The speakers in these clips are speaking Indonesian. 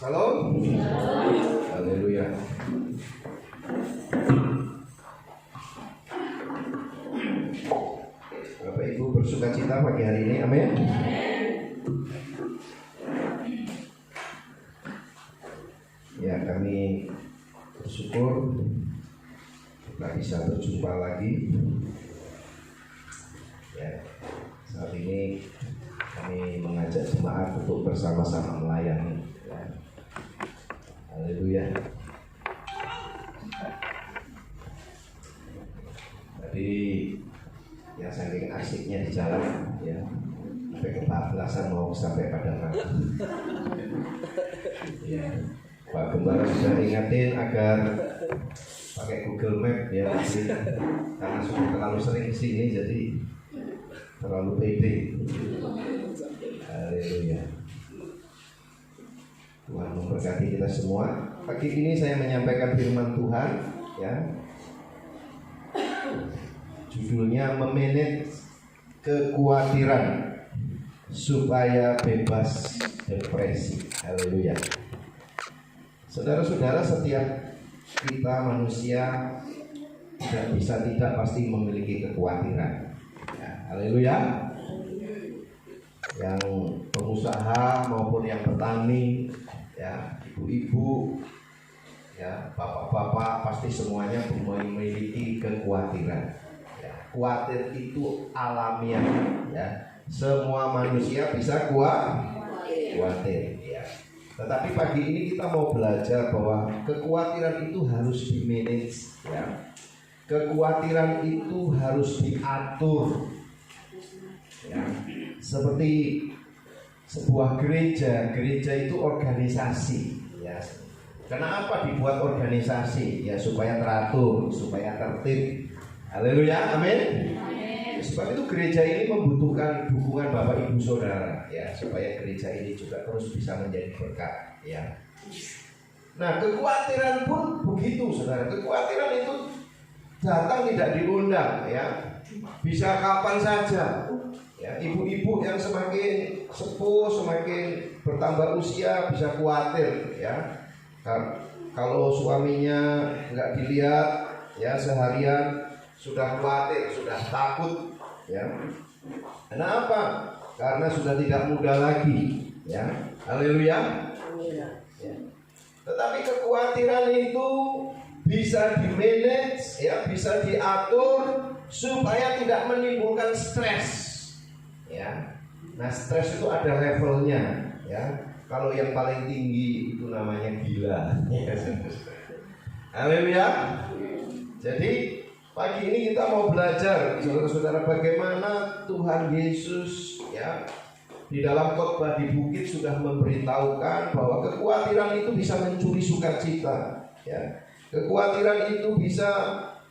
Salam. Haleluya. Bapak Ibu bersukacita pagi hari ini, amin. Ya, kami bersyukur kita bisa berjumpa lagi. Ya, saat ini kami mengajak jemaat untuk bersama-sama melayani. Ya. Haleluya. Tadi ya saking asiknya di jalan ya, sampai kebablasan mau sampai pada mana. Ya, Pak Gembala sudah ingatin agar pakai Google Map ya, karena sudah terlalu sering kesini jadi terlalu pede. Haleluya. Tuhan memberkati kita semua. Pagi ini saya menyampaikan firman Tuhan ya. Judulnya memanage kekhawatiran supaya bebas depresi. Haleluya. Saudara-saudara, setiap kita manusia tidak bisa tidak pasti memiliki kekhawatiran. Ya, haleluya. Yang pengusaha maupun yang petani, ya, ibu-ibu, ya, bapak-bapak, pasti semuanya memiliki kekhawatiran. Ya, khawatir itu alamiah, ya. Semua manusia bisa khawatir, ya. Tetapi pagi ini kita mau belajar bahwa kekhawatiran itu harus di-manage, ya. Kekhawatiran itu harus diatur, ya. Seperti sebuah gereja itu organisasi, ya. Kenapa dibuat organisasi? Ya supaya teratur, supaya tertib. Haleluya, amin. Sebab itu gereja ini membutuhkan dukungan Bapak Ibu Saudara, ya, supaya gereja ini juga terus bisa menjadi berkat, ya. Nah, kekhawatiran pun begitu, Saudara. Kekhawatiran itu datang tidak diundang, ya. Bisa kapan saja. Ya, ibu-ibu yang semakin sepuh, semakin bertambah usia bisa khawatir, ya. Kalau suaminya nggak dilihat, ya, seharian sudah khawatir, sudah takut, ya. Kenapa? Karena sudah tidak muda lagi, ya. Haleluya. Ya. Tetapi kekhawatiran itu bisa di-manage, ya, bisa diatur supaya tidak menimbulkan stres, ya. Nah, stres itu ada levelnya, ya. Kalau yang paling tinggi itu namanya gila. Haleluya. Jadi pagi ini kita mau belajar, saudara-saudara, bagaimana Tuhan Yesus, ya, di dalam khotbah di bukit sudah memberitahukan bahwa kekhawatiran itu bisa mencuri sukacita, ya. Kekhawatiran itu bisa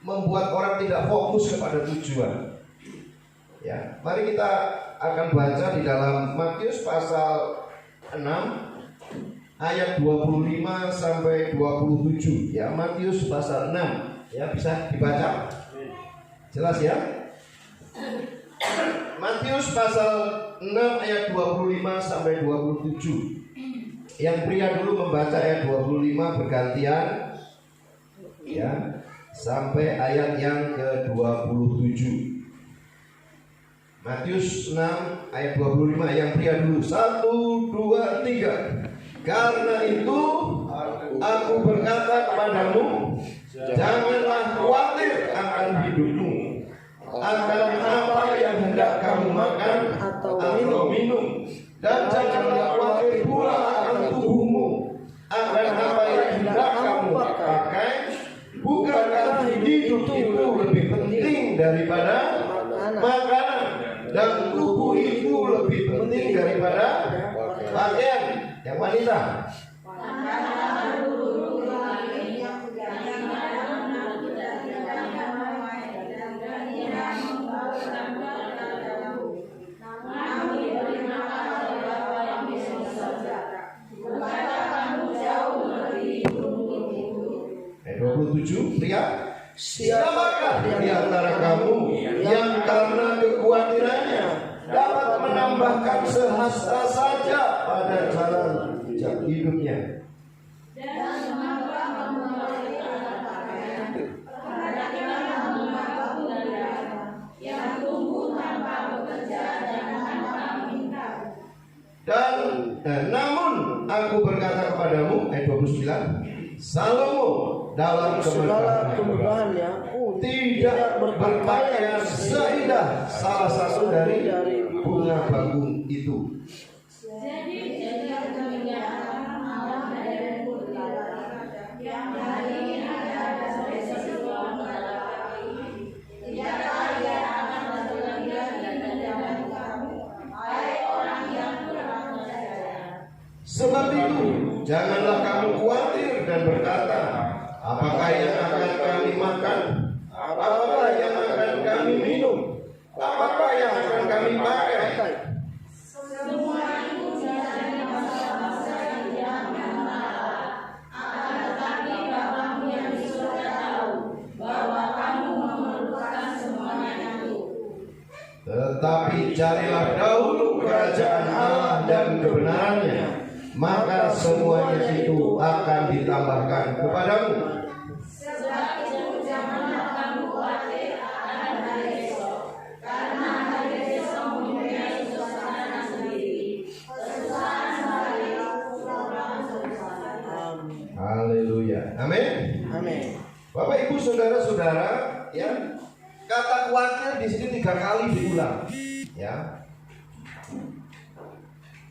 membuat orang tidak fokus kepada tujuan. Ya, mari kita akan baca di dalam Matius pasal 6 ayat 25 sampai 27, ya. Matius pasal 6, ya, bisa dibaca? Jelas, ya? Matius pasal 6 ayat 25 sampai 27. Yang pria dulu membaca ayat 25 bergantian, ya, sampai ayat yang ke-27. Matius 6 ayat 25, yang pria dulu. 1, 2, 3. Karena itu aku berkata kepadamu, janganlah khawatir akan hidupmu, akan apa yang hendak kamu makan atau minum, dan janganlah khawatir pula akan tubuhmu, akan apa yang hendak kamu pakai. Bukankah hidup itu lebih penting daripada makanan, dan tubuh itu lebih penting daripada pakaian. Yang wanita, ayat 27, pria, siapakah di antara kamu yang karena kekhawatirannya dapat menambahkan sehasta saja pada jalan hidupnya. Dan namun aku berkata kepadamu, ayat 29, Salomo dalam kemegahannya tidak berpakaian seindah salah satu dari bunga bakung itu. Sebab itu, janganlah kamu khawatir dan berkata, apakah yang akan kami makan? Apakah yang akan kami minum? Apakah yang akan kami pakai? Semua itu menjadi masa-masa yang menantang. Akan tetapi Bapamu yang di surga tahu bahwa kamu memerlukan semuanya itu. Tetapi carilah dahulu kerajaan Allah dan kebenarannya, maka semuanya itu akan ditambahkan kepadamu. Sebab itu janganlah kamu khawatir akan hari esok, karena hari esok mempunyai suasana sendiri. Kesusahan hari Haleluya. Amin. Amin. Bapak Ibu saudara-saudara, ya, kata khawatir di sini 3 kali diulang, ya.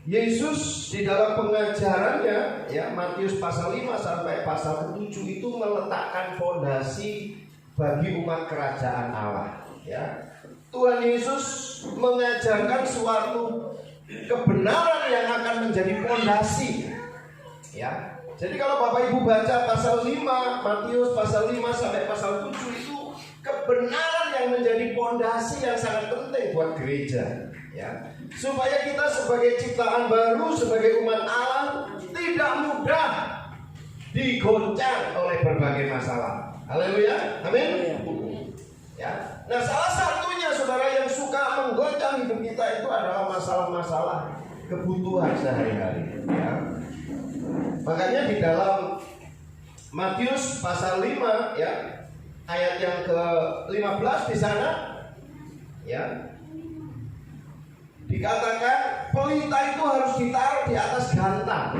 Yesus di dalam pengajarannya, ya, Matius pasal 5 sampai pasal 7 itu meletakkan fondasi bagi umat kerajaan Allah, ya. Tuhan Yesus mengajarkan suatu kebenaran yang akan menjadi fondasi, ya. Jadi kalau Bapak Ibu baca pasal 5, Matius pasal 5 sampai pasal 7 itu kebenaran yang menjadi fondasi yang sangat penting buat gereja, ya. Supaya kita sebagai ciptaan baru, sebagai umat Allah tidak mudah digoncang oleh berbagai masalah. Haleluya, amin. Ya, nah salah satunya saudara yang suka menggoncang hidup kita itu adalah masalah-masalah kebutuhan sehari-hari. Ya. Makanya di dalam Matius pasal 5, ya, ayat yang ke-15 di sana, ya, dikatakan pelita itu harus ditaruh di atas gantang,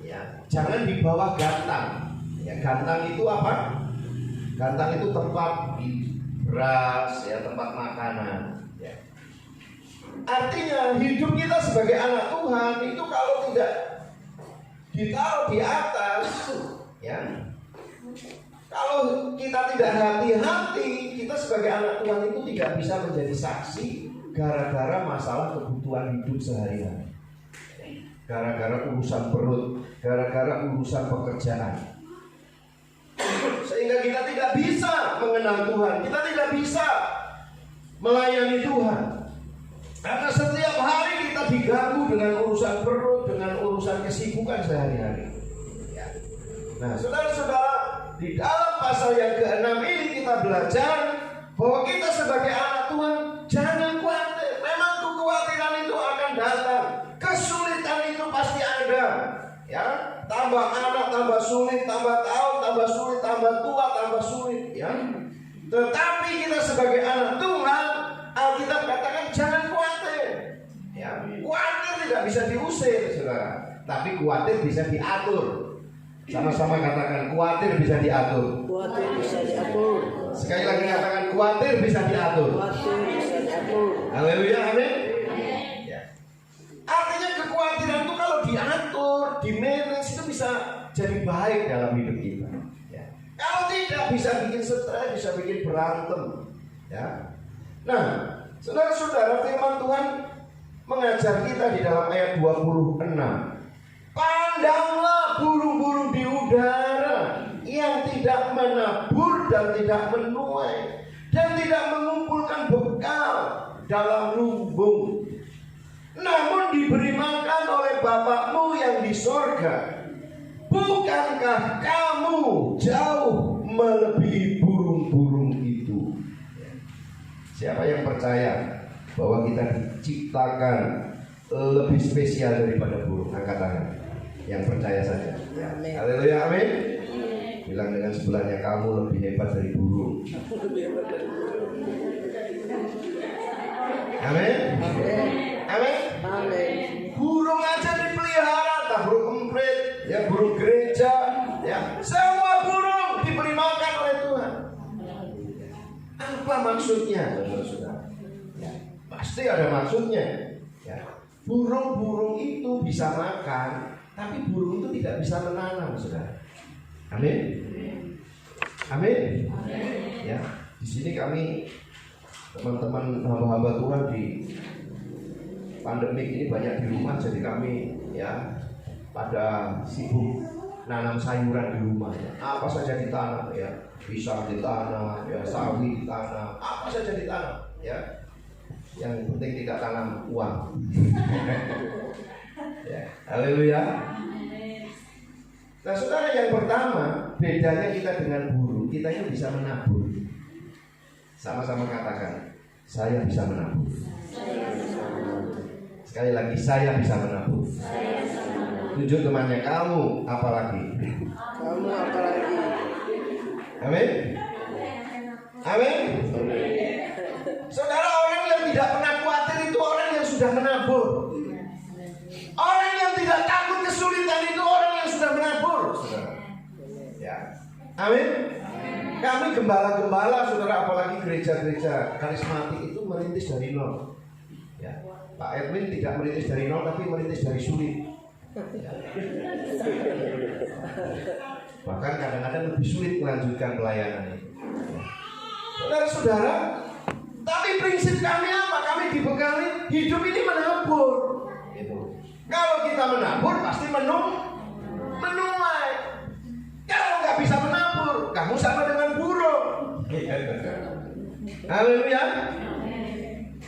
ya, jangan di bawah gantang. Ya, gantang itu apa? Gantang itu tempat beras, ya, tempat makanan. Ya. Artinya hidup kita sebagai anak Tuhan itu kalau tidak ditaruh di atas, ya, kalau kita tidak hati-hati, kita sebagai anak Tuhan itu tidak bisa menjadi saksi gara-gara masalah kebutuhan hidup sehari-hari, gara-gara urusan perut, gara-gara urusan pekerjaan, sehingga kita tidak bisa mengenal Tuhan, kita tidak bisa melayani Tuhan, karena setiap hari kita diganggu dengan urusan perut, dengan urusan kesibukan sehari-hari. Nah, saudara-saudara, di dalam pasal yang ke-6 ini kita belajar bahwa kita sebagai anak Tuhan jangan khawatir. Memang kekhawatiran itu akan datang, kesulitan itu pasti ada, ya. Tambah anak tambah sulit, tambah tahun tambah sulit, tambah tua tambah sulit, ya. Tetapi kita sebagai anak Tuhan, Alkitab katakan jangan khawatir, ya. Khawatir tidak bisa diusir, saudara, tapi khawatir bisa diatur. Sama-sama katakan khawatir bisa diatur. Khawatir bisa diatur. Sekali lagi katakan khawatir bisa diatur. Khawatir bisa diatur. Haleluya, amin. Ya. Artinya kekhawatiran itu kalau diatur, di-manage itu bisa jadi baik dalam hidup kita. Ya. Kalau tidak bisa bikin stres, bisa bikin berantem. Ya. Nah, saudara-saudara, firman Tuhan mengajar kita di dalam ayat 26. Pandanglah burung-burung di udara yang tidak menabur dan tidak menuai dan tidak mengumpulkan bekal dalam lumbung, namun diberi makan oleh Bapakmu yang di sorga. Bukankah kamu jauh melebihi burung-burung itu? Siapa yang percaya bahwa kita diciptakan lebih spesial daripada burung? Angkat tangan. Yang percaya saja. Ya. Haleluya, amin. Bilang dengan sebelahnya, kamu lebih hebat dari burung. Amin. Amin. Burung aja dipelihara, tak burung emprit, ya burung gereja, ya semua burung diberi makan oleh Tuhan. Apa maksudnya, saudara? Ya, pasti ada maksudnya. Ya. Burung-burung itu bisa makan, tapi burung itu tidak bisa menanam, saudara. Amin. Amin. Ya, di sini kami teman-teman hamba-hamba Tuhan di pandemi ini banyak di rumah, jadi kami ya pada sibuk nanam sayuran di rumah. Ya. Apa saja ditanam, ya pisang ditanam, ya sawi ditanam, apa saja ditanam, ya. Yang penting tidak tanam uang. Ya, haleluya. Nah, saudara, yang pertama bedanya kita dengan burung, kita ini bisa menabur. Sama-sama katakan, saya bisa menabur. Sekali lagi, saya bisa menabur. Tunjuk temannya, kamu apalagi? Kamu apalagi? Amin. Amin. Saudara, orang yang tidak pernah khawatir itu orang yang sudah menabur. Orang yang tidak takut kesulitan itu orang yang sudah menabur, saudara. Ya. Amin. Kami gembala-gembala, saudara, apalagi gereja-gereja karismatik itu merintis dari nol. Ya. Pak Edwin tidak merintis dari nol, tapi merintis dari sulit. Ya. Bahkan kadang-kadang lebih sulit melanjutkan pelayanan itu. Saudara-saudara, tapi prinsip kami apa? Kami dibekali hidup ini menabur. Gitu. Kalau kita menabur pasti menuai. Kalau nggak bisa menabur, kamu sama dengan burung. Haleluya.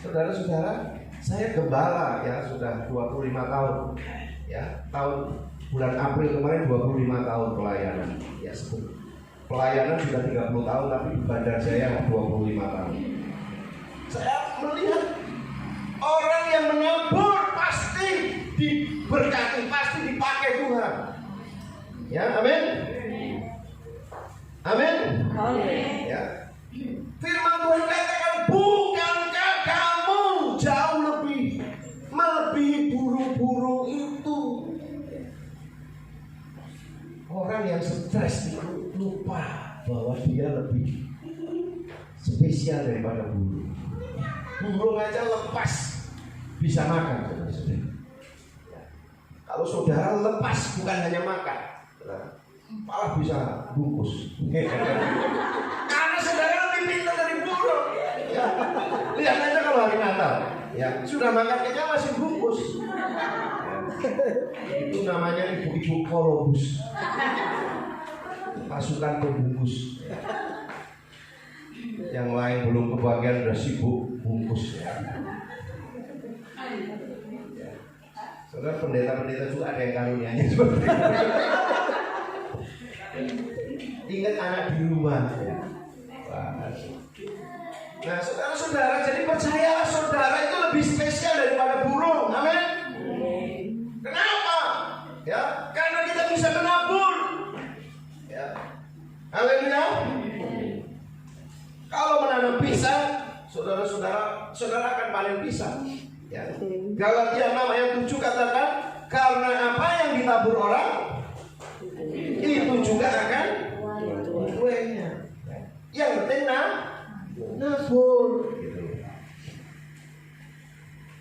Saudara-saudara, saya gembala ya sudah 25 tahun. Ya, tahun bulan April kemarin 25 tahun pelayanan. Ya, pelayanan sudah 30 tahun, tapi di Bandar Jaya 25 tahun. Saya melihat orang yang menabur pasti diberkati, pasti dipakai Tuhan. Ya, amin. Amin. Ya. Firman Tuhan katakan, bukankah kamu jauh lebih melebihi burung-burung itu? Orang yang stres itu lupa bahwa dia lebih spesial daripada burung. Burung aja lepas bisa makan, saudara. Ya. Kalau saudara lepas bukan hanya makan, malah bisa bungkus. Karena saudara lebih pintar dari burung. Ya. Lihat aja kalau hari Natal, ya sudah makan kenyang masih bungkus. Ya. Itu namanya ibu-ibu kolobus, pasukan pembungkus. Yang lain belum kebagian udah sibuk bungkus. Ya. Saudara, pendeta-pendeta juga ada yang karunianya seperti itu. Ingat anak di rumah. Nah, saudara-saudara, jadi percayalah saudara itu lebih spesial daripada burung. Amin. Kenapa? Ya, karena kita bisa menabur. Ya. Haleluya. Kalau menanam pisang, saudara-saudara, saudara akan panen pisang. Ya. Galatia 6 ayat 7 katakan, karena apa yang ditabur orang, itu juga akan tuainya. Yang penting nabur.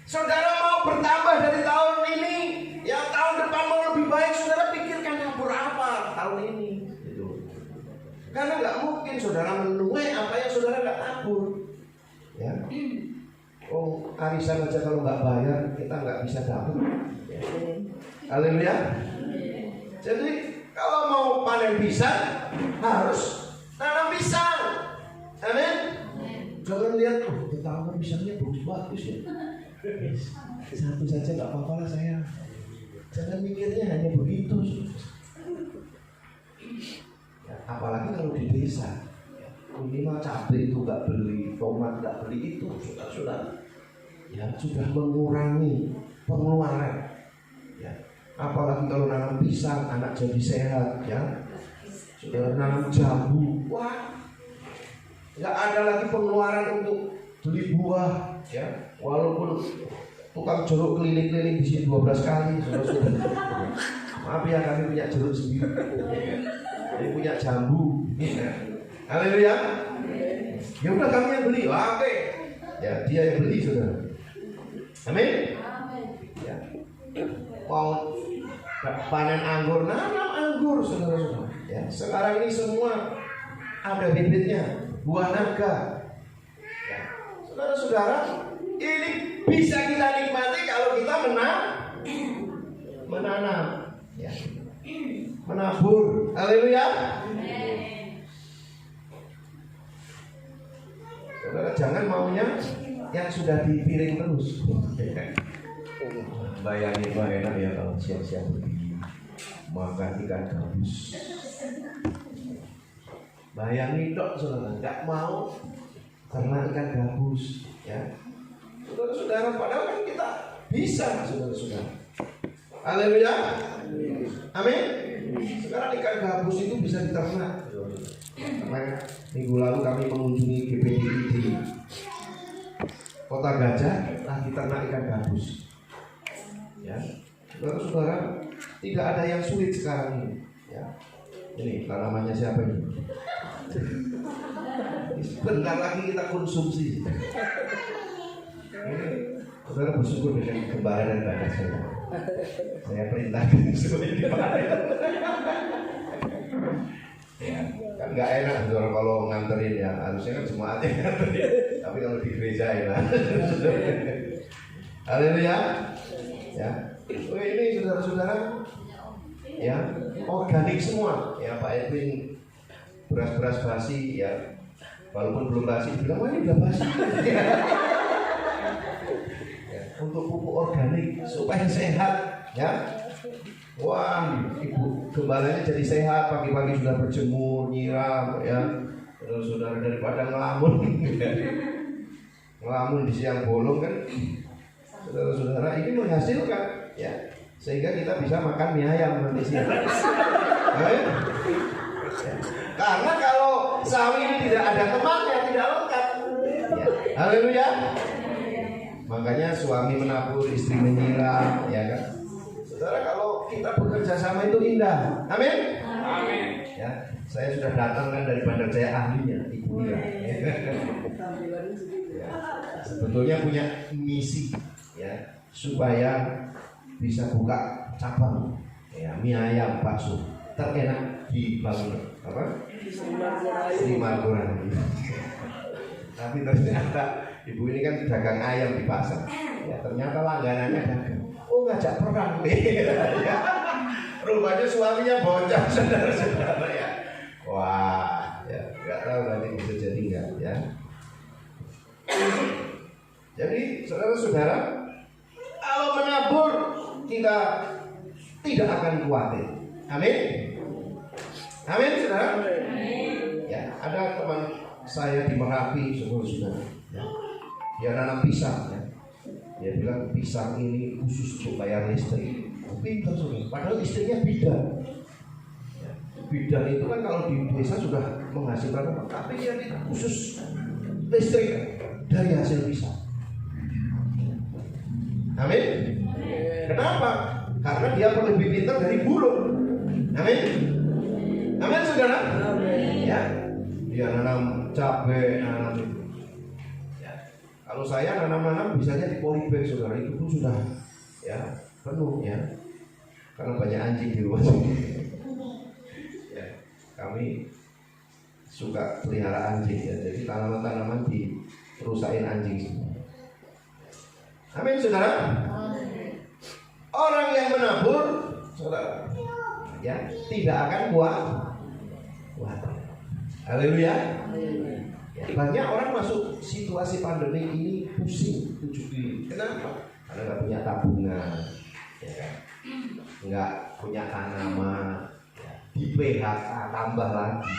Saudara mau bertambah dari tahun ini, ya tahun depan mau lebih baik, saudara pikirkan nabur apa tahun ini. Karena nggak mungkin saudara menuai apa yang saudara nggak nabur. Ya. Oh, arisan aja kalau nggak bayar kita nggak bisa dapat. Ya. Haleluya. Jadi kalau mau panen pisang harus tanam pisang. Amin. Jangan lihat, kita pisangnya bagus ya. Satu saja nggak apa-apa lah saya. Jangan mikirnya hanya begitu. Ya, apalagi kalau di desa. Minimal cabai itu nggak beli, tomat nggak beli, itu sudah ya sudah mengurangi pengeluaran. Ya. Apalagi kalau nanam pisang, anak jadi sehat, ya. Sudah nanam jambu, wah, nggak ada lagi pengeluaran untuk beli buah, ya. Walaupun tukang jeruk keliling-keliling di sini 12 kali, saudara-saudara. Maaf ya, kami punya jeruk sendiri, kami punya jambu, ya. Haleluya. Ya udah kami yang beli, oke. Ya dia yang beli, saudara. Amin. Ya. Mau panen anggur, nanam anggur, saudara-saudara. Ya, sekarang ini semua ada bibitnya, buah naga. Ya, saudara-saudara, ini bisa kita nikmati kalau kita menanam, ya, menabur. Haleluya. Saudara jangan maunya yang sudah dipiring terus. Bayangin Pak, enak ya kalau siang-siang begini makan ikan gabus. Bayangin dok, saudara, nggak mau karena ikan gabus, ya. Saudara-saudara, padahal kan kita bisa, saudara-saudara. Haleluya. Amin. Sekarang ikan gabus itu bisa diternak. Karena minggu lalu kami mengunjungi GPDI di Kota Gajah, lagi ternak ikan gabus. Ya, saudara-saudara, tidak ada yang sulit sekarang ini. Ya, ini tanamannya siapa ini? Bentar lagi kita konsumsi. Ini saudara bersyukur dengan gembala dan badak saya. Saya perintahkan semuanya dipanen. Ya, kan nggak enak saudara kalau nganterin ya. Harusnya kan semua aja nganterin. Tapi kalau di gereja ya. Haleluya. Ya, ini saudara-saudara, ya, organik semua. Ya, Pak Edwin beras-beras basi, ya, walaupun belum basi, bilang wah ini udah basi. Ya, untuk pupuk organik supaya sehat, ya. Wah, ibu gembalanya jadi sehat, pagi-pagi sudah berjemur, nyiram, ya. Saudara daripada ngelamun, ngelamun di siang bolong kan. Saudara-saudara, ini menghasilkan, ya, sehingga kita bisa makan mie ayam nanti siang. Ya. Karena kalau sawi ini tidak ada temannya, tidak lengkap. Ya. Haleluya. Makanya suami menabur, istri menyiram, ya kan. Saudara, kalau kita bekerja sama itu indah. Amin. Amin. Ya, saya sudah datang kan dari Bandar Jaya ahlinya, Ibu Mira. Ya. Sebetulnya punya misi, ya, supaya bisa buka cabang, ya, mie ayam bakso terenak di Bangun apa? Sri Margoran. Tapi ternyata ibu ini kan dagang ayam di pasar. Ya, ternyata langganannya dagang. Oh, ngajak perang nih. Ya. Rupanya suaminya bonceng, saudara-saudara, ya. Wah, ya, nggak tahu nanti bisa jadi nggak, ya. Jadi saudara-saudara, kalau menabur kita tidak akan khawatir. Amin. Amin, saudara. Ya, ada teman saya di Merapi, saudara-saudara. Ya. Dia nanam pisang, ya. Dia bilang pisang ini khusus untuk bayar listrik. Pintar, saudara. Padahal istrinya bidan. Ya. Bidan itu kan kalau di desa sudah menghasilkan apa? Tapi dia khusus listrik dari hasil pisang. Amin. Kenapa? Karena dia lebih pintar dari burung. Amin. Amin, saudara. Ya, dia nanam cabai, nanam itu. Ya. Kalau saya nanam bisanya di polybag, saudara, itu pun sudah, ya, penuh, ya. Karena banyak anjing di rumah. Ya, kami suka pelihara anjing, ya. Jadi tanaman-tanaman dirusakin anjing semua. Amin, saudara. Orang yang menabur, saudara, ya, tidak akan kuat. Haleluya. Ya, banyak orang masuk situasi pandemi ini pusing, kenapa? Karena nggak punya tabungan, ya kan? Nggak punya tanaman, ya. Di PHK tambah lagi.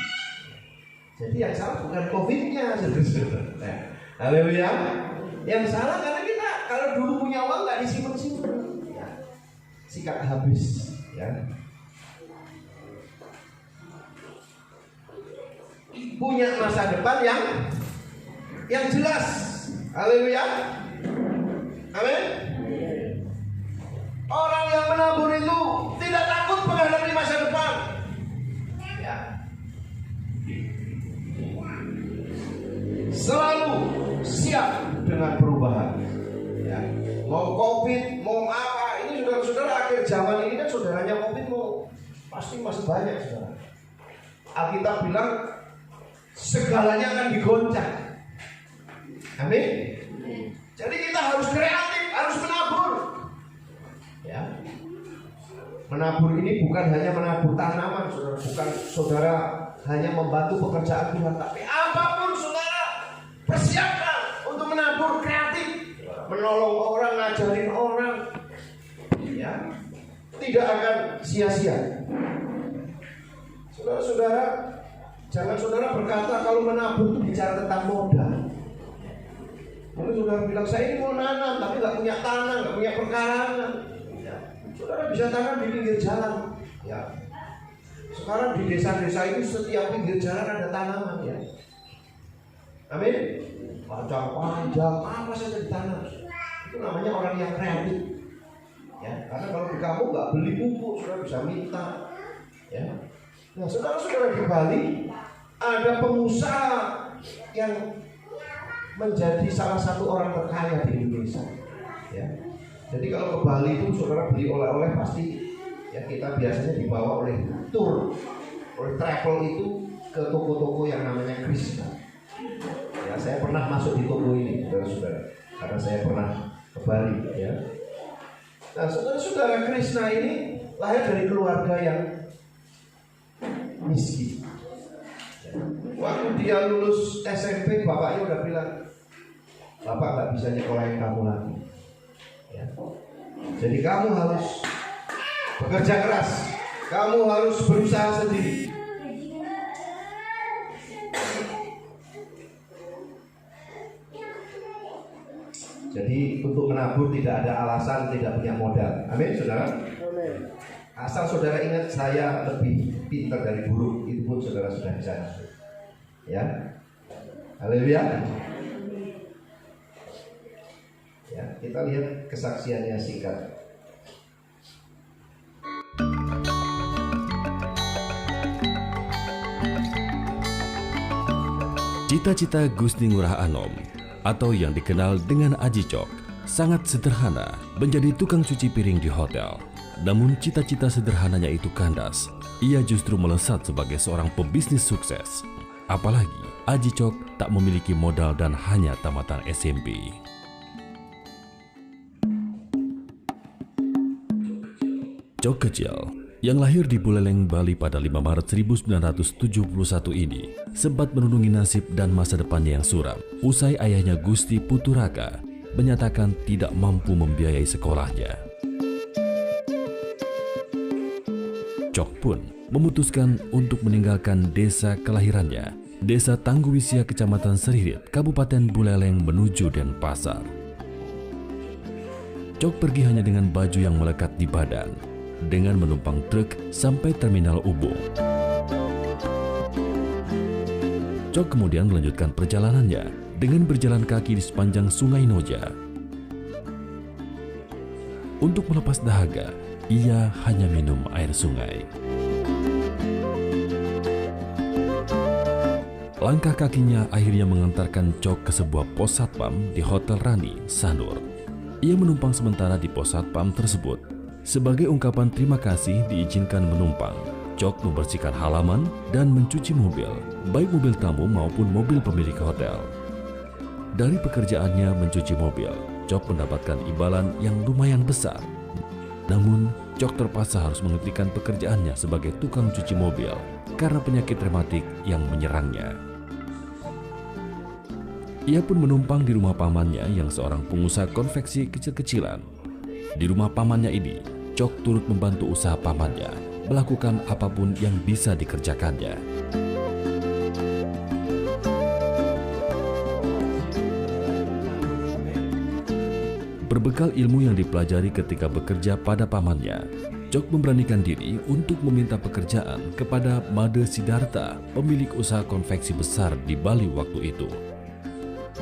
Jadi yang salah bukan COVID-nya, saudara. Nah, haleluya. Yang salah karena kita kalau dulu punya uang nggak disimpan-simpan. Ya. sikat habis, ya. Punya masa depan yang jelas. Haleluya. Amin. Orang yang menabur itu tidak takut menghadapi masa depan. Ya. Selalu siap dengan perubahan. Ya. Mau COVID, mau apa? Ini saudara-saudara, akhir zaman ini kan saudaranya COVID mau pasti masih banyak, saudara. Alkitab bilang segalanya akan digoncang. Amin. Jadi kita harus kreatif, harus menabur. Ya. Menabur ini bukan hanya menabur tanaman, saudara. Bukan saudara hanya membantu pekerjaan Tuhan, tapi apapun saudara persiapkan untuk menabur kreatif, menolong orang, ngajarin orang. Ya. Tidak akan sia-sia. Saudara-saudara, jangan saudara berkata kalau menabur itu bicara tentang modal. Mungkin saudara bilang, saya ini mau nanam tapi nggak punya tanah, nggak punya perkarangan. Ya. Saudara bisa tanam di pinggir jalan. Ya. Sekarang di desa-desa itu setiap pinggir jalan ada tanaman, ya. Amin. Panjang-panjang, apa saja ditanam. Itu namanya orang yang kreatif. Ya. Karena kalau di kamu nggak beli pupuk, saudara bisa minta. Ya. Nah, saudara-saudara di Bali ada pengusaha yang menjadi salah satu orang terkaya di Indonesia. Ya. Jadi kalau ke Bali itu saudara beli oleh-oleh pasti ya kita biasanya dibawa oleh tour, oleh travel itu ke toko-toko yang namanya Krishna. Ya, saya pernah masuk di toko ini, saudara-saudara, karena saya pernah ke Bali. Ya. Nah, saudara-saudara, Krishna ini lahir dari keluarga yang miskin. Waktu dia lulus SMP, bapaknya udah bilang, bapak nggak bisa nyekolahin kamu lagi. Ya. Jadi kamu harus bekerja keras, kamu harus berusaha sendiri. Jadi untuk menabur tidak ada alasan tidak punya modal. Amin, saudara. Amin. Asal saudara ingat saya lebih pintar dari burung, itu pun saudara sudah bisa. Ya, haleluya. Ya, kita lihat kesaksiannya singkat. Cita-cita Gusti Ngurah Anom atau yang dikenal dengan Aji Cok sangat sederhana, menjadi tukang cuci piring di hotel. Namun cita-cita sederhananya itu kandas. Ia justru melesat sebagai seorang pebisnis sukses. Apalagi Aji Cok tak memiliki modal dan hanya tamatan SMP. Cok kecil yang lahir di Buleleng, Bali pada 5 Maret 1971 ini sempat menunggangi nasib dan masa depannya yang suram usai ayahnya Gusti Puturaka menyatakan tidak mampu membiayai sekolahnya. Cok pun memutuskan untuk meninggalkan desa kelahirannya, Desa Tangguwisya, Kecamatan Seririt, Kabupaten Buleleng menuju Denpasar. Cok pergi hanya dengan baju yang melekat di badan, dengan menumpang truk sampai terminal Ubung. Cok kemudian melanjutkan perjalanannya dengan berjalan kaki di sepanjang Sungai Noja. Untuk melepas dahaga, ia hanya minum air sungai. Langkah kakinya akhirnya mengantarkan Cok ke sebuah pos satpam di Hotel Rani, Sanur. Ia menumpang sementara di pos satpam tersebut. Sebagai ungkapan terima kasih diizinkan menumpang, Cok membersihkan halaman dan mencuci mobil, baik mobil tamu maupun mobil pemilik hotel. Dari pekerjaannya mencuci mobil, Cok mendapatkan imbalan yang lumayan besar. Namun, Cok terpaksa harus menghentikan pekerjaannya sebagai tukang cuci mobil karena penyakit rematik yang menyerangnya. Ia pun menumpang di rumah pamannya yang seorang pengusaha konveksi kecil-kecilan. Di rumah pamannya ini, Cok turut membantu usaha pamannya, melakukan apapun yang bisa dikerjakannya. Berbekal ilmu yang dipelajari ketika bekerja pada pamannya, Cok memberanikan diri untuk meminta pekerjaan kepada Made Sidarta, pemilik usaha konveksi besar di Bali waktu itu.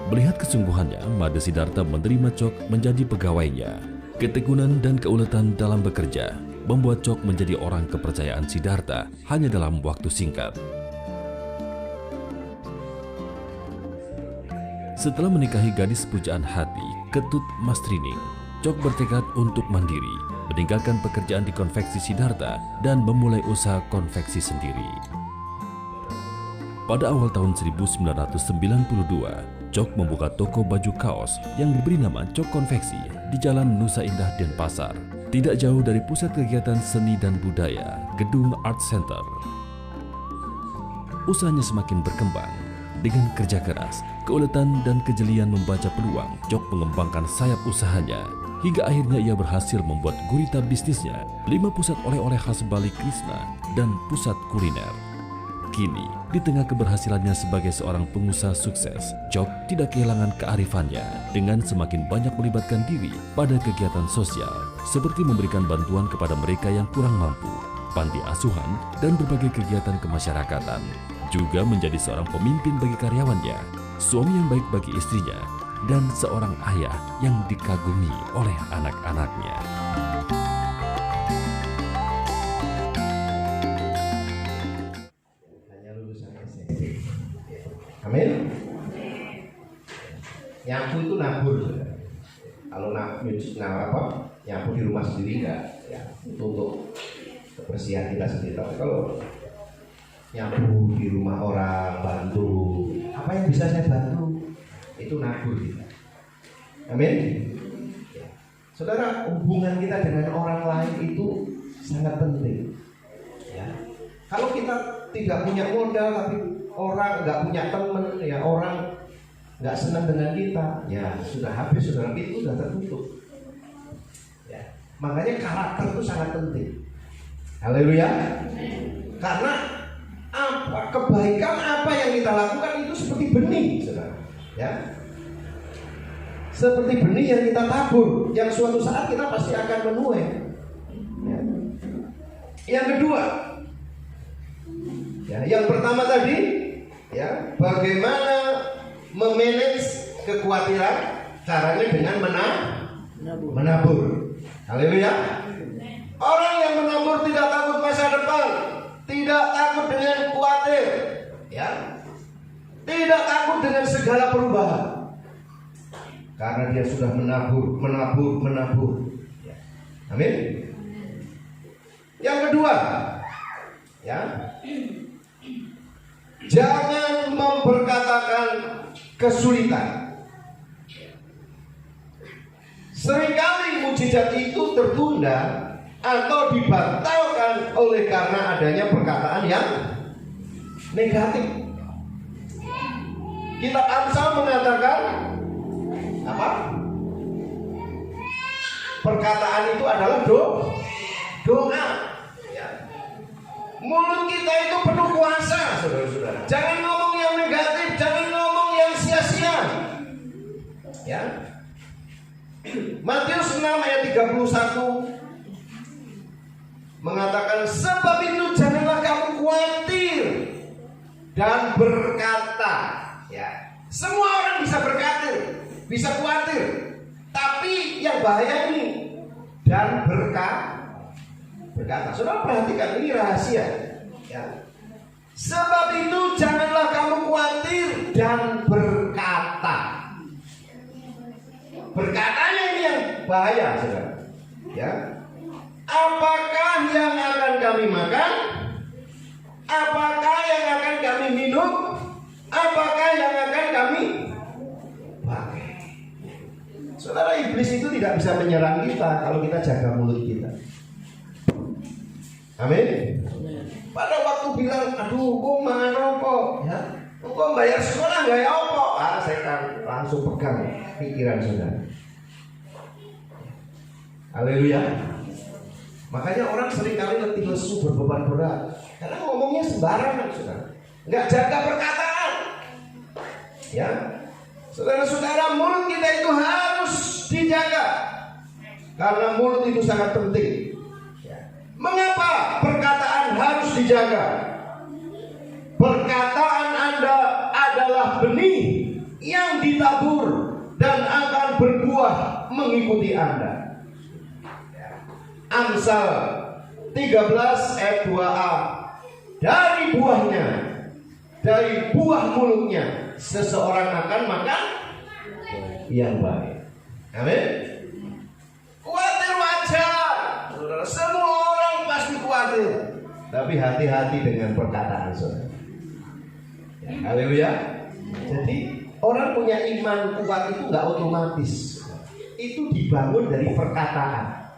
Melihat kesungguhannya, Made Sidarta menerima Cok menjadi pegawainya. Ketekunan dan keuletan dalam bekerja membuat Cok menjadi orang kepercayaan Sidarta hanya dalam waktu singkat. Setelah menikahi gadis pujaan hati, Ketut Mastrining, Cok bertekad untuk mandiri, meninggalkan pekerjaan di konveksi Sidarta dan memulai usaha konveksi sendiri. Pada awal tahun 1992, Cok membuka toko baju kaos yang diberi nama Cok Konveksi di Jalan Nusa Indah, Denpasar, tidak jauh dari pusat kegiatan seni dan budaya, Gedung Art Center. Usahanya semakin berkembang. Dengan kerja keras, keuletan dan kejelian membaca peluang, Cok mengembangkan sayap usahanya hingga akhirnya ia berhasil membuat gurita bisnisnya 5 pusat oleh-oleh khas Bali Krishna dan pusat kuliner. Kini, di tengah keberhasilannya sebagai seorang pengusaha sukses, Cok tidak kehilangan kearifannya dengan semakin banyak melibatkan diri pada kegiatan sosial, seperti memberikan bantuan kepada mereka yang kurang mampu, panti asuhan, dan berbagai kegiatan kemasyarakatan. Juga menjadi seorang pemimpin bagi karyawannya, suami yang baik bagi istrinya, dan seorang ayah yang dikagumi oleh anak-anaknya. Amin. Nyapu itu nabur. Kalau nyapu di rumah sendiri enggak, ya, itu untuk kebersihan kita sendiri. Tapi kalau nyapu di rumah orang, bantu, apa yang bisa saya bantu, itu nabur kita. Amin. Ya. Saudara, hubungan kita dengan orang lain itu sangat penting. Ya. Kalau kita tidak punya modal, tapi orang nggak punya teman, ya orang nggak senang dengan kita, ya sudah habis, saudara, itu sudah tertutup. Ya. Makanya karakter itu sangat penting. Haleluya. Karena kebaikan apa yang kita lakukan itu seperti benih, saudara. Ya. Seperti benih yang kita tabur, yang suatu saat kita pasti akan menuai. Ya. Yang kedua, ya, yang pertama tadi, ya, bagaimana memanage kekhawatiran, caranya dengan menabur. Haleluya. Orang yang menabur tidak takut masa depan, tidak takut dengan khawatir, ya, tidak takut dengan segala perubahan, karena dia sudah menabur. Ya. Amin. Yang kedua, ya, jangan memperkatakan kesulitan. Seringkali mujizat itu tertunda atau dibatalkan oleh karena adanya perkataan yang negatif. Kitab Amsal mengatakan apa? Perkataan itu adalah doa. Ya. Mulut kita itu penuh kuasa, saudara-saudara. Jangan ngomong yang negatif, jangan ngomong yang sia-sia. Ya. Matius 6 ayat 31 mengatakan, sebab itu janganlah kamu khawatir dan berkata. Ya. Semua orang bisa berkata, bisa khawatir, tapi yang bahaya ini dan berkata. Saudara perhatikan, ini rahasia. Ya. Sebab itu janganlah kamu khawatir dan berkata. Berkatanya ini yang bahaya, saudara. Ya. Apakah yang akan kami makan? Apakah yang akan kami minum? Apakah yang akan kami pakai? Saudara, iblis itu tidak bisa menyerang kita kalau kita jaga mulut kita. Amin. Pada waktu bilang, aduh, kok mangan apa? Ya, kok bayar sekolah nggak ya apa? Saya kan langsung pegang pikiran saudara. Haleluya. Makanya orang seringkali letih lesu, berbeban berat karena ngomongnya sembarangan, saudara. Nggak jaga perkataan. Ya, saudara-saudara, mulut kita itu harus dijaga karena mulut itu sangat penting. Mengapa perkataan harus dijaga? Perkataan Anda adalah benih yang ditabur dan akan berbuah mengikuti Anda. Amsal 13 ayat 2a. Dari buahnya, dari buah mulutnya seseorang akan makan yang baik. Amin. Khawatir wajar, saudara. Semua orang pasti khawatir, tapi hati-hati dengan perkataan, saudara. Ya, haleluya. Jadi orang punya iman kuat itu nggak otomatis. Itu dibangun dari perkataan.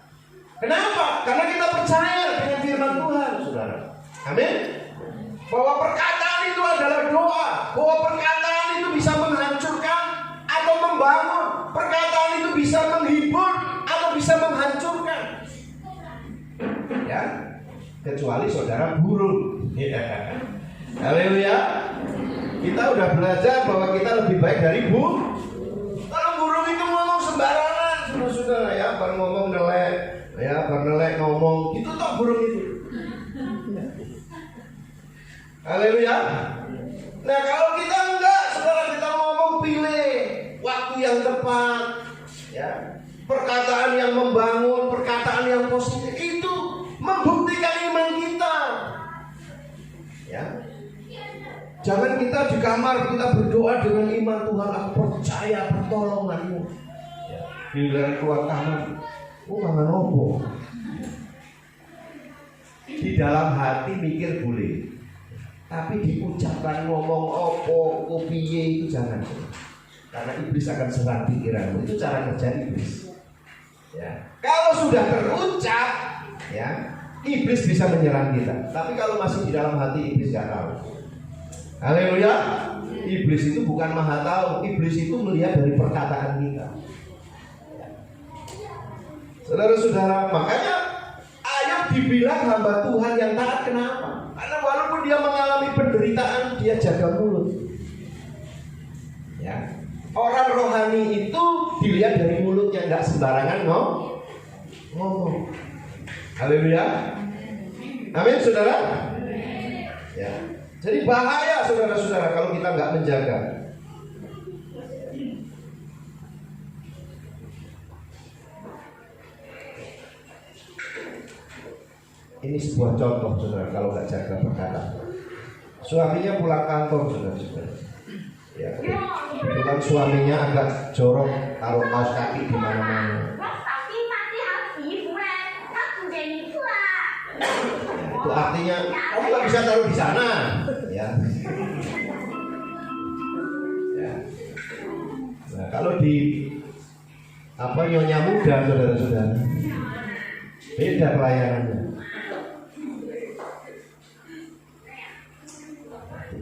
Kenapa? Karena kita percaya dengan firman Tuhan, saudara. Amin. Bahwa perkataan itu adalah doa. Bahwa perkataan itu bisa menghancurkan atau membangun. Perkataan itu bisa menghibur atau bisa menghancurkan. Ya, kecuali saudara burung. Haleluya. Kita udah belajar bahwa kita lebih baik dari burung. Kalau burung itu ngomong sembarangan, saudara ya, baru ngomong nelek, ya, bernelek ngomong, itu toh burung itu. Haleluya. Nah kalau kita enggak, saudara, kita ngomong pilih waktu yang tepat, ya, perkataan yang membangun, perkataan yang positif, itu membuktikan iman kita. Ya. Jangan kita di kamar kita berdoa dengan iman, Tuhan aku percaya pertolonganmu. Ya. Giliran keluar kamar, kangen opo. Di dalam hati mikir boleh, tapi diucapkan ngomong opo, kopiye itu jangan. Karena iblis akan serang pikiranmu. Itu cara kerja iblis. Ya. Kalau sudah terucap, ya, iblis bisa menyerang kita. Tapi kalau masih di dalam hati, iblis gak tahu. Haleluya. Iblis itu bukan maha tahu. Iblis itu melihat dari perkataan kita. Saudara-saudara, makanya Ayub dibilang hamba Tuhan yang taat. Kenapa? Karena walaupun dia mengalami penderitaan, dia jaga mulut. Ya. Orang rohani itu dilihat dari mulutnya, nggak sembarangan ngomong. Haleluya. Amin, saudara. Ya. Jadi bahaya, saudara-saudara, kalau kita nggak menjaga. Ini sebuah contoh, saudara, kalau nggak jaga perkataan. Suaminya pulang kantor, saudara-saudara. Ya, kebetulan suaminya agak jorok, taruh kaos kaki di mana-mana. Itu artinya kamu nggak bisa taruh di sana, ya. Ya. Nah, kalau di nyonya muda, saudara-saudara, beda pelayanannya.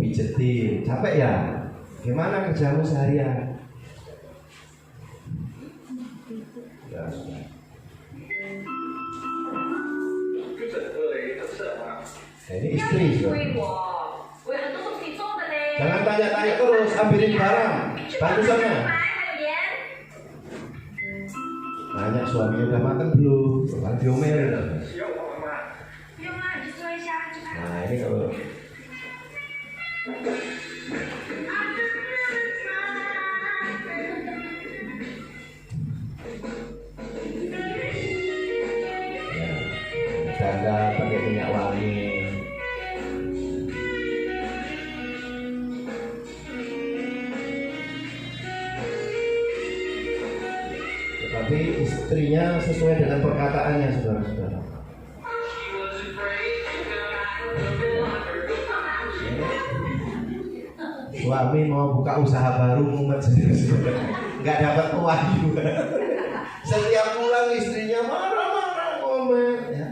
Pijetin, capek ya? Gimana kerjamu seharian? Ya, sudah. Ini istri, jangan tanya-tanya terus, ambilin barang, bantu sana. Tanya suaminya udah makan belum? Bukan diomelin. Nah ini kalau Anda pakai minyak wangi. Tetapi istrinya sesuai dengan perkataannya, saudara-saudara. Suami mau buka usaha baru, mumet saudara, nggak dapat wahyu. Setiap pulang istrinya marah-marah, ngomel. Ya.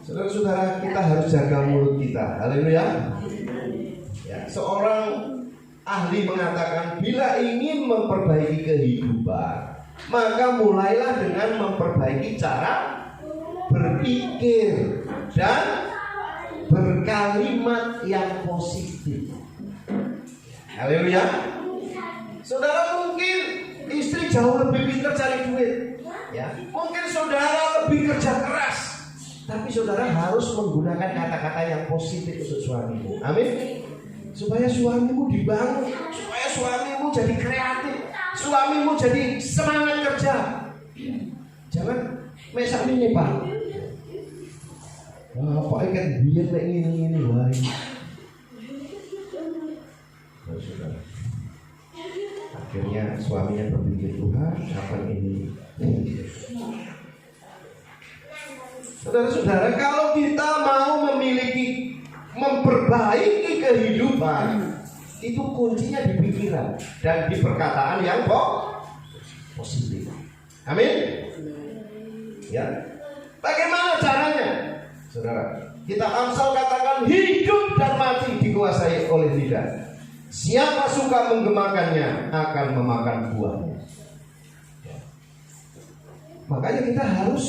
Saudara-saudara, kita harus jaga mulut kita. Haleluya. Ya, seorang ahli mengatakan, bila ingin memperbaiki kehidupan, maka mulailah dengan memperbaiki cara berpikir dan berkalimat yang positif. Haleluya. Saudara, mungkin istri jauh lebih pintar cari duit. Ya, mungkin saudara lebih kerja keras, tapi saudara harus menggunakan kata-kata yang positif untuk suamimu. Amin. Supaya suamimu dibangun, supaya suamimu jadi kreatif, suamimu jadi semangat kerja. Jangan mesak ini Pak. Apa ikan biar kayak ini wae. Saudara. Akhirnya suaminya berpikir, Tuhan, kapan ini? Saudara-saudara, kalau kita mau memperbaiki kehidupan, itu kuncinya di pikiran dan di perkataan yang positif. Amin. Ya. Bagaimana caranya? Saudara, kita Amsal katakan hidup dan mati dikuasai oleh lidah. Siapa suka menggemakannya akan memakan buahnya. Ya. Makanya kita harus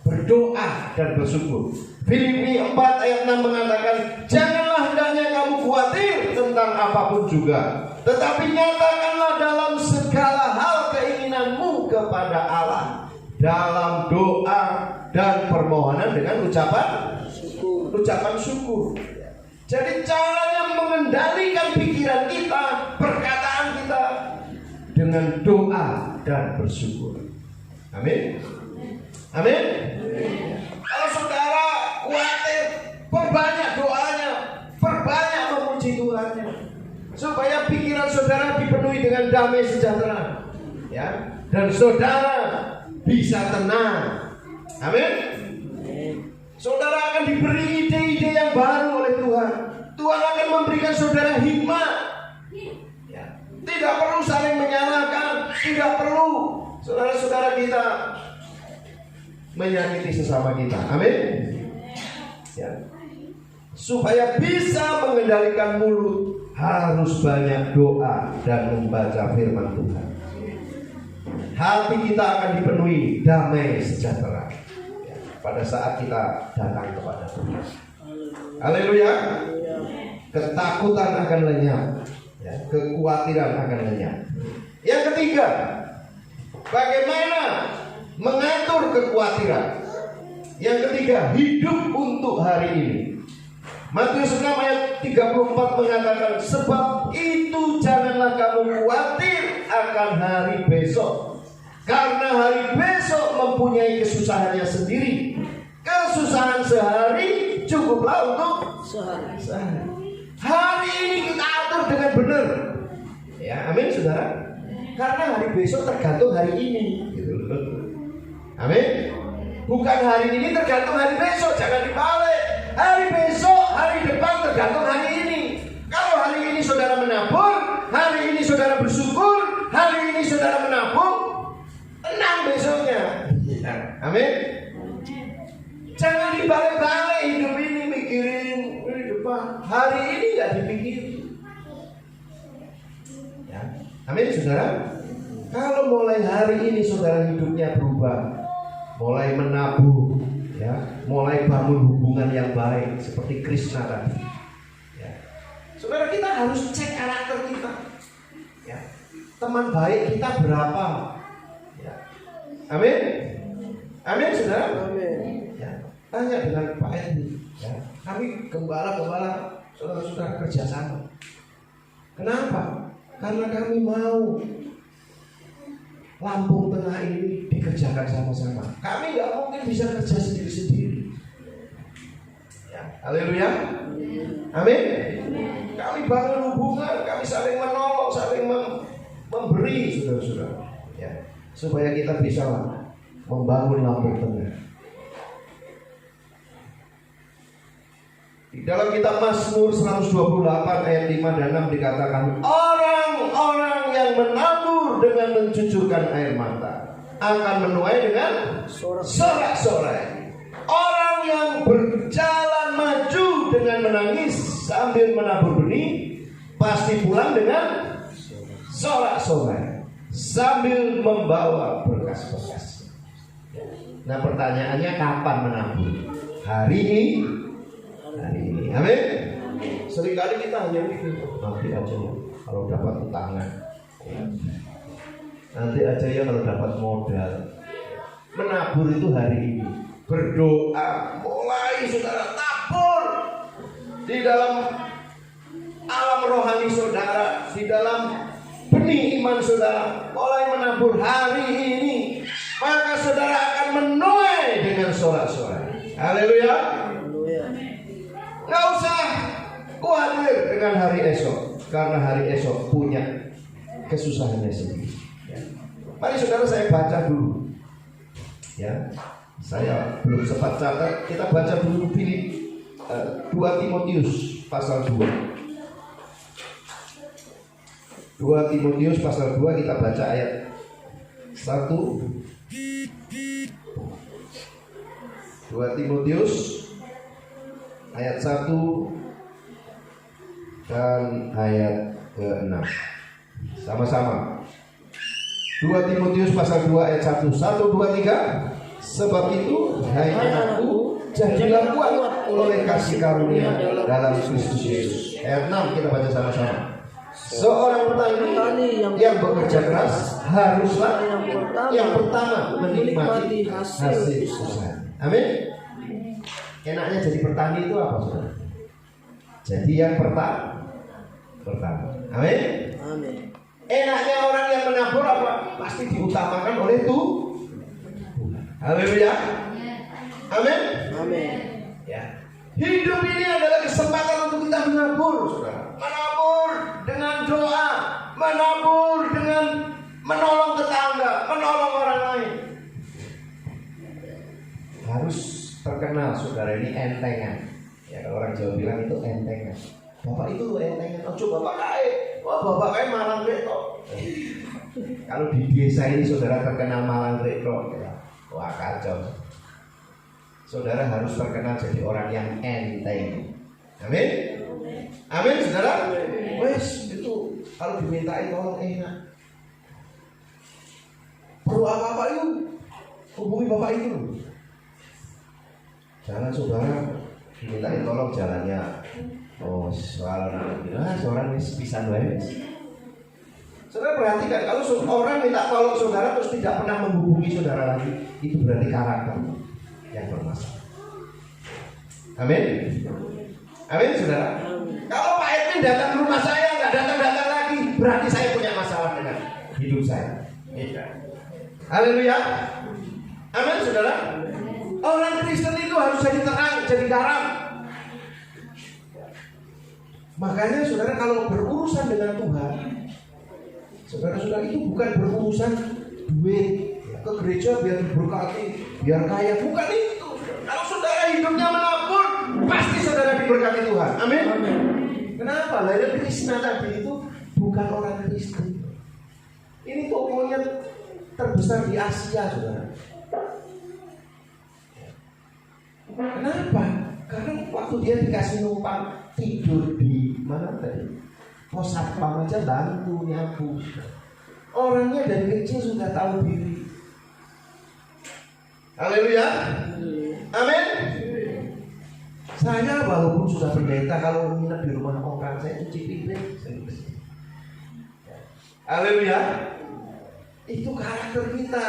berdoa dan bersyukur. Filipi 4 ayat 6 mengatakan, janganlah hendaknya kamu khawatir tentang apapun juga, tetapi nyatakanlah dalam segala hal keinginanmu kepada Allah dalam doa dan permohonan dengan ucapan syukur. Jadi caranya mengendalikan pikiran kita, perkataan kita dengan doa dan bersyukur. Amin. Amin. Kalau saudara khawatir, perbanyak doanya, perbanyak memuji Tuhannya, supaya pikiran saudara dipenuhi dengan damai sejahtera, ya, dan saudara bisa tenang. Amin. Saudara akan diberi ide-ide yang baru oleh Tuhan. Tuhan akan memberikan saudara hikmat. Ya. Tidak perlu saling menyalahkan, tidak perlu saudara-saudara kita menyakiti sesama kita. Amin. Ya. Supaya bisa mengendalikan mulut, harus banyak doa dan membaca firman Tuhan. Hati kita akan dipenuhi damai sejahtera pada saat kita datang kepada Tuhan. Haleluya. Ketakutan akan lenyap, ya, kekhawatiran akan lenyap. Yang ketiga, bagaimana mengatur kekhawatiran? Yang ketiga, hidup untuk hari ini. Matius 6 ayat 34 mengatakan, sebab itu janganlah kamu khawatir akan hari besok, karena hari besok mempunyai kesusahannya sendiri. Kesusahan sehari cukuplah untuk sehari. Hari ini kita atur dengan benar. Ya, amin saudara. Karena hari besok tergantung hari ini. Gitu. Amin. Bukan hari ini tergantung hari besok, jangan dibalik. Hari besok, hari depan tergantung hari ini. Kalau hari ini saudara menabur, hari ini saudara bersyukur, hari ini saudara menabung, tenang besoknya. Amin. Jangan dibalik-balik hidup ini, mikirin ini depan. Hari ini nggak dipikirin. Ya. Amin, saudara. Kalau mulai hari ini saudara hidupnya berubah, mulai menabung, ya, mulai bangun hubungan yang baik seperti Krishna tadi. Ya. Saudara, kita harus cek karakter kita. Ya. Teman baik kita berapa? Ya. Amin. Amin, saudara. Amin. Tanya dengan Pak Edi, ya. Kami gembala-gembala saudara-saudara kerjasama. Kenapa? Karena kami mau Lampung Tengah ini dikerjakan sama-sama. Kami nggak mungkin bisa kerja sendiri-sendiri. Ya, haleluya. Amin. Kami bangun hubungan, kami saling menolong, saling memberi, saudara-saudara. Ya, supaya kita bisa membangun Lampung Tengah. Di dalam kitab Mazmur 128 ayat 5 dan 6 dikatakan, orang-orang yang menabur dengan mencucurkan air mata akan menuai dengan sorak-sorai. Orang yang berjalan maju dengan menangis sambil menabur benih pasti pulang dengan sorak-sorai sambil membawa berkas-berkas. Nah, pertanyaannya kapan menabur? Hari ini. Amin. Seringkali kita hanya mikir nanti aja ya, kalau dapat utangan. Nanti aja ya kalau dapat modal. Menabur itu hari ini. Berdoa, mulai saudara tabur di dalam alam rohani saudara, di dalam benih iman saudara, mulai menabur hari ini, maka saudara akan menuai dengan sorak-sorai. Haleluya. Nggak usah khawatir dengan hari esok, karena hari esok punya kesusahannya sendiri. Mari saudara saya baca dulu. Ya, saya belum sempat catat. Kita baca dulu Filip 2 Timotius pasal 2. 2 Timotius pasal 2 kita baca ayat 1. 2 Timotius ayat 1 dan ayat ke-6. Sama-sama. 2 Timotius pasal 2 ayat 1. 1, 2, 3. Sebab itu, hai anakku, jadilah kuat oleh kasih karunia dalam Kristus Yesus. Ayat 6 kita baca sama-sama. Seorang petani yang bekerja keras haruslah yang pertama menikmati hasil usaha. Amin. Enaknya jadi petani itu apa, saudara? Jadi yang pertama. Amin. Amin. Enaknya orang yang menabur apa? Pasti diutamakan oleh Tuhan. Haleluya. Amin. Amin. Ya. Hidup ini adalah kesempatan untuk kita menabur, saudara. Menabur dengan doa, menabur dengan menolong tetangga, menolong orang lain. Harus terkenal, saudara, ini entengan. Ya, kalau orang Jawa bilang itu entengan. Bapak itu entengan. Oh, coba bapak kaya. Wah, bapak kaya malang retro. Kalau di desa ini saudara terkenal malang retro, ya. Wah, kacau. Saudara harus terkenal jadi orang yang enteng. Amin. Amin, saudara. Wes itu kalau dimintain tolong enak. Perlu apa-apa yuk, hubungi bapak itu. Jangan saudara dimintain tolong jalannya. Oh, soal seorang bisa nulis. Saudara perhatikan, kalau orang minta tolong saudara terus tidak pernah menghubungi saudara lagi, itu berarti karakter yang bermasalah. Amin. Amin, saudara. Kalau Pak Edwin datang ke rumah saya nggak datang lagi, berarti saya punya masalah dengan hidup saya. Haleluya. Amin, saudara. Orang Kristen itu harus jadi terang, jadi garam. Makanya saudara kalau berurusan dengan Tuhan, saudara-saudara itu bukan berurusan duit, ke gereja biar diberkati, biar kaya, bukan itu. Kalau saudara hidupnya menabur, pasti saudara diberkati Tuhan. Amin. Kenapa? Lahir Krishna tadi itu bukan orang Kristen. Ini tokonya terbesar di Asia, saudara. Kenapa? Karena waktu dia dikasih numpang tidur di mana tadi? Pos satpam aja bantu nyapu. Orangnya dari kecil sudah tahu diri. Haleluya. Amin. Saya walaupun sudah pendeta, kalau nginep di rumah orang saya cuci piring. Haleluya. Itu karakter kita.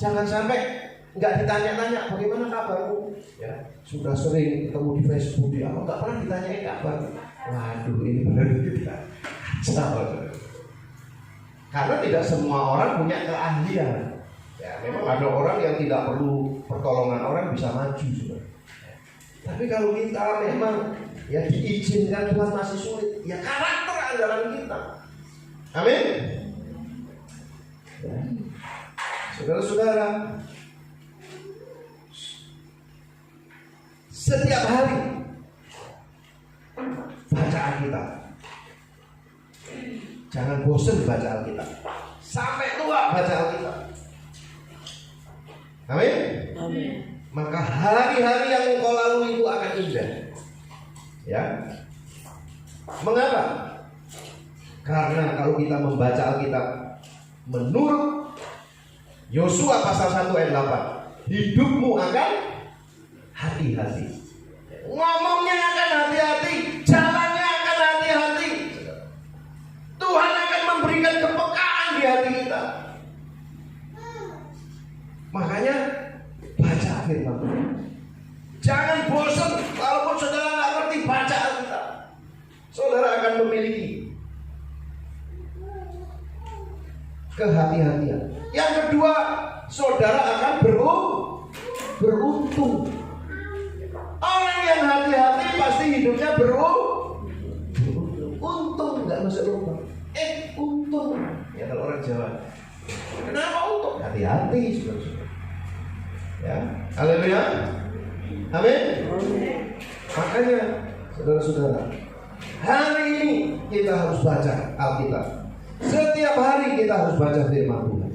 Jangan sampai nggak ditanya-tanya bagaimana kabarmu. Ya, sudah sering ketemu di Facebook dia, nggak pernah ditanyain kabar. Waduh, ini benar kita. Karena tidak semua orang punya keahlian. Ya, memang ada orang yang tidak perlu pertolongan orang bisa maju juga. Tapi kalau kita memang ya diizinkan Tuhan masih sulit, ya karakter andalan kita. Amin. Ya. Saudara-saudara, setiap hari baca Alkitab. Jangan bosan baca Alkitab. Sampai tua baca Alkitab. Amin. Amin. Maka hari-hari yang engkau lalui itu akan indah. Ya. Mengapa? Karena kalau kita membaca Alkitab menurut Yosua pasal 1 ayat 8, hidupmu akan hati-hati. Ngomongnya akan hati-hati, jalannya akan hati-hati. Tuhan akan memberikan kepekaan di hati kita. akan memiliki kehati-hatian. Yang kedua, saudara akan beruntung. Orang yang hati-hati pasti hidupnya untung, nggak masuk lubang. Untung. Ya kalau orang Jawa. Kenapa untung? Hati-hati, saudara-saudara. Ya, haleluya. Amin. Makanya, saudara-saudara, hari ini kita harus baca Alkitab. Setiap hari kita harus baca firman Tuhan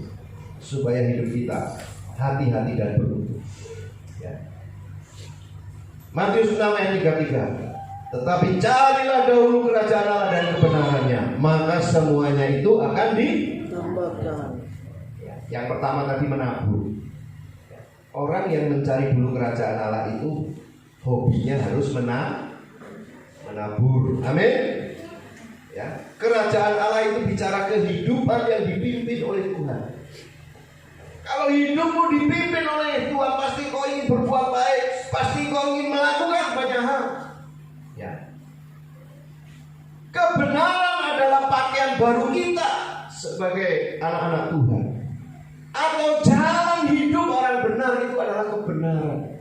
supaya hidup kita hati-hati dan beruntung. Ya. Matius 6 ayat 33. Tetapi carilah dahulu kerajaan Allah dan kebenarannya, maka semuanya itu akan ditambahkan. Ya. Yang pertama tadi menabur. Orang yang mencari dulu kerajaan Allah itu hobinya harus menabur. Amin. Ya, kerajaan Allah itu bicara kehidupan yang dipimpin oleh Tuhan. Kalau hidupmu dipimpin oleh Tuhan, pasti kau ingin berbuat baik, pasti kau ingin melakukan banyak hal. Ya. Kebenaran adalah pakaian baru kita sebagai anak-anak Tuhan. Atau jalan hidup orang benar itu adalah kebenaran.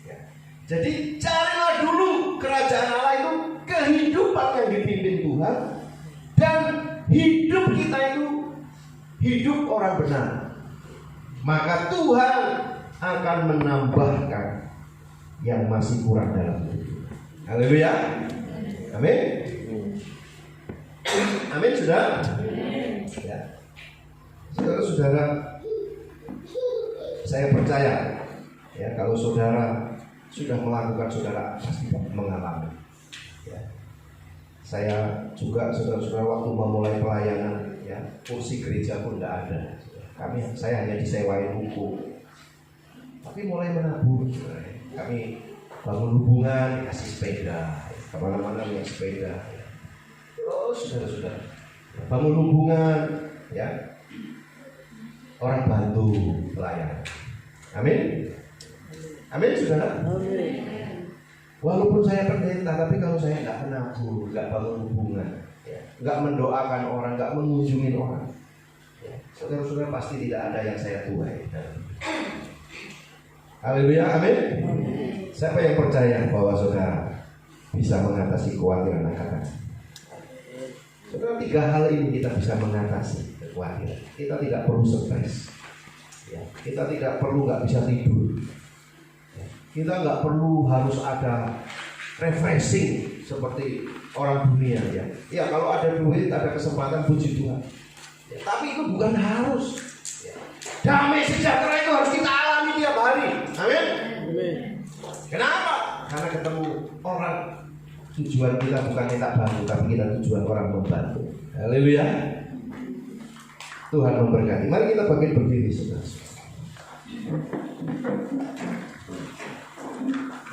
Ya. Jadi carilah dulu kerajaan Allah itu kehidupan yang dipimpin Tuhan, dan hidup kita itu hidup orang benar. Maka Tuhan akan menambahkan yang masih kurang dalam hidup. Haleluya. Amin. Amin, sudah. Ya. Saudara-saudara, saya percaya ya, kalau saudara sudah melakukan, saudara pasti mengalami. Ya. Saya juga saudara-saudara waktu memulai pelayanan, ya, kursi gereja pun tidak ada. Saya hanya disewain buku. Tapi mulai menabur, kami bangun hubungan, dikasih sepeda, kemana-mana naik sepeda. Oh, saudara-saudara, bangun hubungan, ya, orang bantu pelayan. Amin. Amin, saudara. Amin. Walaupun saya pendeta, tapi kalau saya nggak menabur, nggak bangun hubungan, ya, nggak mendoakan orang, nggak mengunjungi orang, ya, saudara-saudara pasti tidak ada yang saya tuai. Haleluya, amin. Siapa yang percaya bahwa saudara bisa mengatasi kekhawatiran akan? Saudara, 3 hal ini kita bisa mengatasi kekhawatiran. Kita tidak perlu stres, ya. Kita tidak perlu nggak bisa tidur. Kita nggak perlu harus ada refreshing seperti orang dunia, ya. Ya, kalau ada duit, ada kesempatan, puji Tuhan. Ya, tapi itu bukan harus. Ya. Damai sejahtera itu harus kita alami tiap hari. Amin. Kenapa? Karena ketemu orang. Tujuan kita bukan minta bantu, tapi kita tujuan orang membantu. Haleluya. Tuhan memberkati. Mari kita bangkit berdiri, saudara.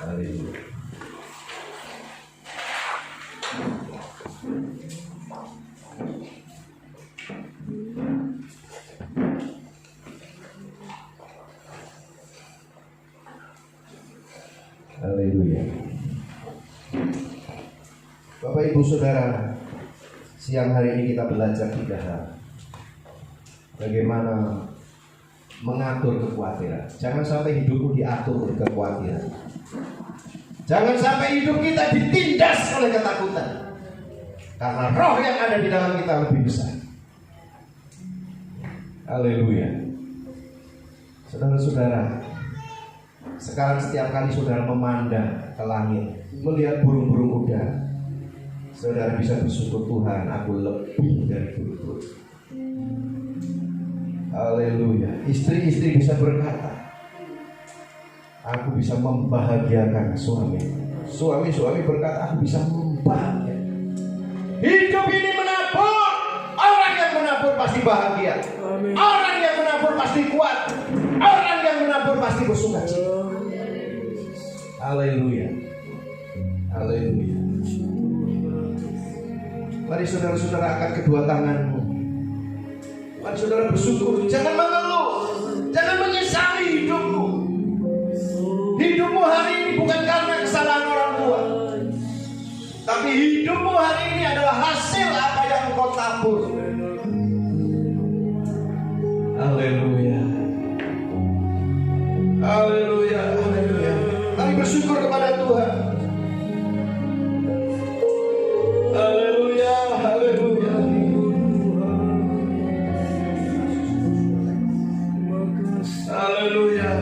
Haleluya. Haleluya. Bapak Ibu Saudara, siang hari ini kita belajar 3 hal. Bagaimana mengatur kekhawatiran. Jangan sampai hidupmu diatur oleh kekhawatiran. Jangan sampai hidup kita ditindas oleh ketakutan. Karena roh yang ada di dalam kita lebih besar. Haleluya. Saudara-saudara, sekarang setiap kali saudara memandang ke langit, melihat burung-burung udara, saudara bisa bersyukur, Tuhan, aku lebih dari burung. Haleluya. Istri-istri bisa berkata, aku bisa membahagiakan suami. Suami-suami berkata, aku bisa membahagiakan. Hidup ini menabur. Orang yang menabur pasti bahagia. Amin. Orang yang menabur pasti kuat. Orang yang menabur pasti bersukacita. Haleluya. Haleluya. Mari saudara-saudara angkat kedua tanganmu. Mari saudara bersyukur. Jangan mengeluh. Jangan menyesali hidupmu. Hidupmu hari ini bukan karena kesalahan orang tua. Tapi hidupmu hari ini adalah hasil apa yang engkau tabur. Haleluya. Haleluya. Haleluya. Kami bersyukur kepada Tuhan. Haleluya. Haleluya. Haleluya.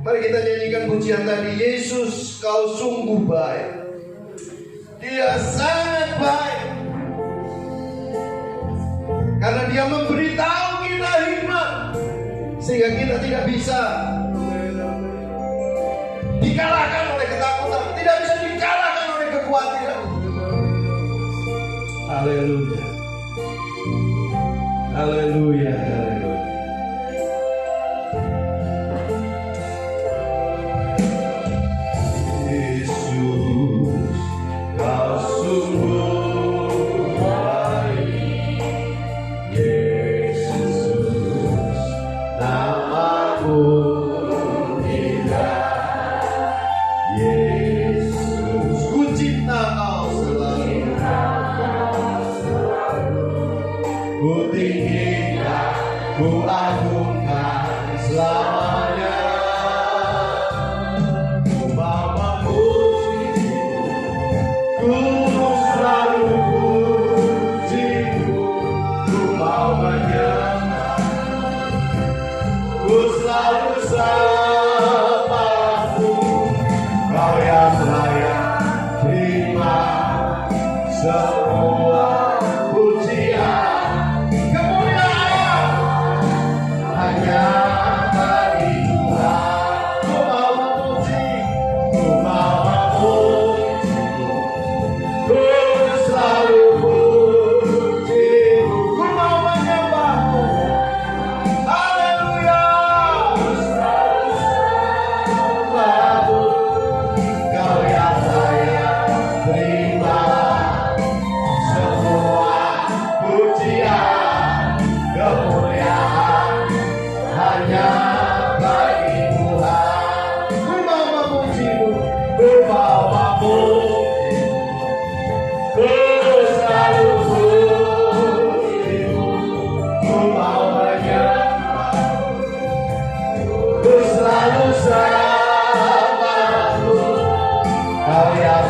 Mari kita nyanyikan pujian tadi. Yesus, kau sungguh baik. Dia sangat baik. Karena dia memberitahu kita hikmat, sehingga kita tidak bisa dikalahkan oleh ketakutan, tidak bisa dikalahkan oleh kekhawatiran. Haleluya. Haleluya. Haleluya. Yesus, kau sungguh baik. Yesus, namamu indah. Yesus, ku cinta kau selalu. Ku tinggikan, ku agungkan selamanya. Ku mau memuji, ku selalu pujimu. Ku mau menyembah, ku selalu sembahmu. Kau yang layak terima semua pujian. Kemuliaan hanya bagi Tuhan. Ku mau memuji, ku mau memuji, ku selalu pujimu. Ku mau menyembahmu. Haleluya. Ku selalu sembahmu. Kau yang layak terima semua pujian. Kemuliaan hanya bagi Tuhan. Ku mau memujimu, ku mau memujimu, ku selalu pujimu. Ku mau menyembah, ku selalu sembahmu. Kau yang